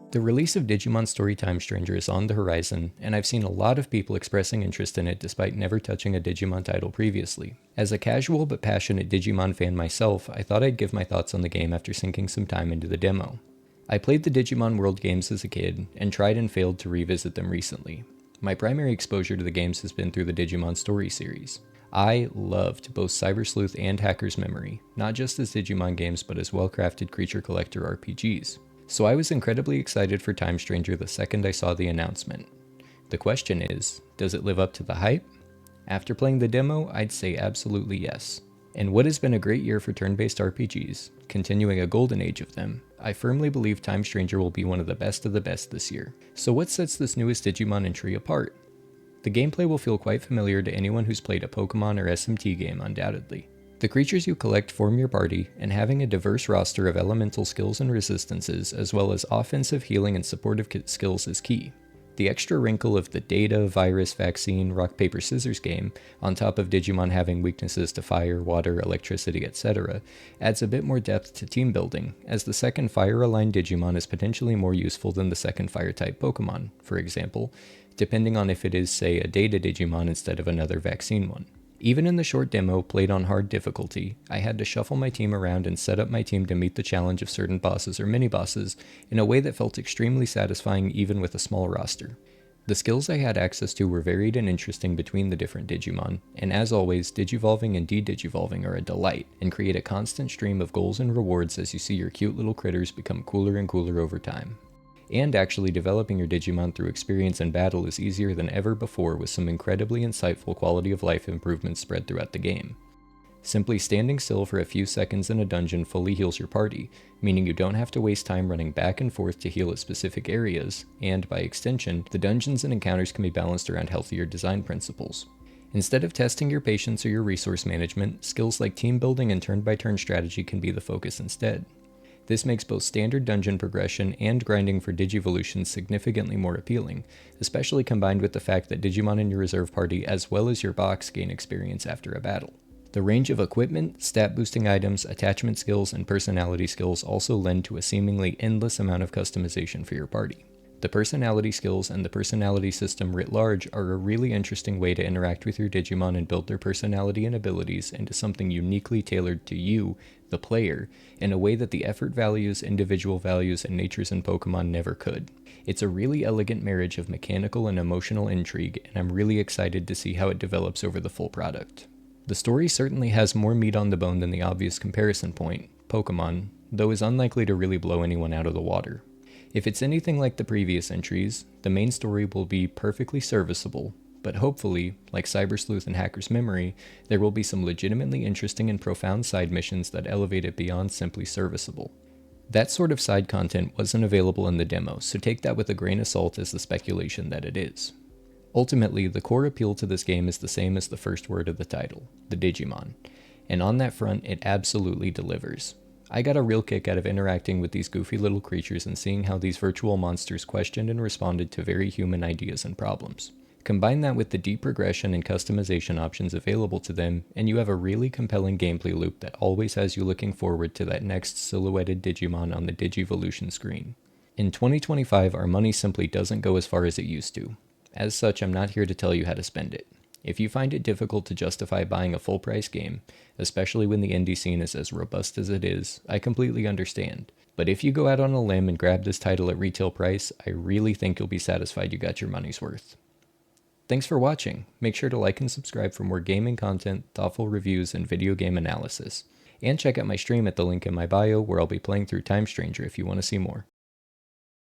The release of Digimon Storytime Stranger is on the horizon, and I've seen a lot of people expressing interest in it despite never touching a Digimon title previously. As a casual but passionate Digimon fan myself, I thought I'd give my thoughts on the game after sinking some time into the demo. I played the Digimon World games as a kid, and tried and failed to revisit them recently. My primary exposure to the games has been through the Digimon Story series. I loved both Cyber Sleuth and Hacker's Memory, not just as Digimon games but as well-crafted creature collector RPGs. So I was incredibly excited for Time Stranger the second I saw the announcement. The question is, does it live up to the hype? After playing the demo, I'd say absolutely yes. In what has been a great year for turn-based RPGs, continuing a golden age of them, I firmly believe Time Stranger will be one of the best this year. So what sets this newest Digimon entry apart? The gameplay will feel quite familiar to anyone who's played a Pokemon or SMT game undoubtedly. The creatures you collect form your party, and having a diverse roster of elemental skills and resistances, as well as offensive, healing, and supportive skills is key. The extra wrinkle of the data, virus, vaccine, rock, paper, scissors game, on top of Digimon having weaknesses to fire, water, electricity, etc., adds a bit more depth to team building, as the second fire-aligned Digimon is potentially more useful than the second fire-type Pokemon, for example, depending on if it is, say, a data Digimon instead of another vaccine one. Even in the short demo played on hard difficulty, I had to shuffle my team around and set up my team to meet the challenge of certain bosses or mini-bosses in a way that felt extremely satisfying even with a small roster. The skills I had access to were varied and interesting between the different Digimon, and as always, digivolving and de-digivolving are a delight, and create a constant stream of goals and rewards as you see your cute little critters become cooler and cooler over time. And actually developing your Digimon through experience and battle is easier than ever before with some incredibly insightful quality of life improvements spread throughout the game. Simply standing still for a few seconds in a dungeon fully heals your party, meaning you don't have to waste time running back and forth to heal at specific areas, and by extension, the dungeons and encounters can be balanced around healthier design principles. Instead of testing your patience or your resource management, skills like team building and turn-by-turn strategy can be the focus instead. This makes both standard dungeon progression and grinding for Digivolution significantly more appealing, especially combined with the fact that Digimon in your reserve party as well as your box gain experience after a battle. The range of equipment, stat boosting items, attachment skills, and personality skills also lend to a seemingly endless amount of customization for your party. The personality skills and the personality system writ large are a really interesting way to interact with your Digimon and build their personality and abilities into something uniquely tailored to you, the player, in a way that the effort values, individual values, and natures in Pokemon never could. It's a really elegant marriage of mechanical and emotional intrigue, and I'm really excited to see how it develops over the full product. The story certainly has more meat on the bone than the obvious comparison point, Pokemon, though is unlikely to really blow anyone out of the water. If it's anything like the previous entries, the main story will be perfectly serviceable, but hopefully, like Cyber Sleuth and Hacker's Memory, there will be some legitimately interesting and profound side missions that elevate it beyond simply serviceable. That sort of side content wasn't available in the demo, so take that with a grain of salt as the speculation that it is. Ultimately, the core appeal to this game is the same as the first word of the title, the Digimon, and on that front, it absolutely delivers. I got a real kick out of interacting with these goofy little creatures and seeing how these virtual monsters questioned and responded to very human ideas and problems. Combine that with the deep progression and customization options available to them, and you have a really compelling gameplay loop that always has you looking forward to that next silhouetted Digimon on the Digivolution screen. In 2025, our money simply doesn't go as far as it used to. As such, I'm not here to tell you how to spend it. If you find it difficult to justify buying a full-price game, especially when the indie scene is as robust as it is, I completely understand. But if you go out on a limb and grab this title at retail price, I really think you'll be satisfied you got your money's worth. Thanks for watching. Make sure to like and subscribe for more gaming content, thoughtful reviews, and video game analysis. And check out my stream at the link in my bio where I'll be playing through Time Stranger if you want to see more.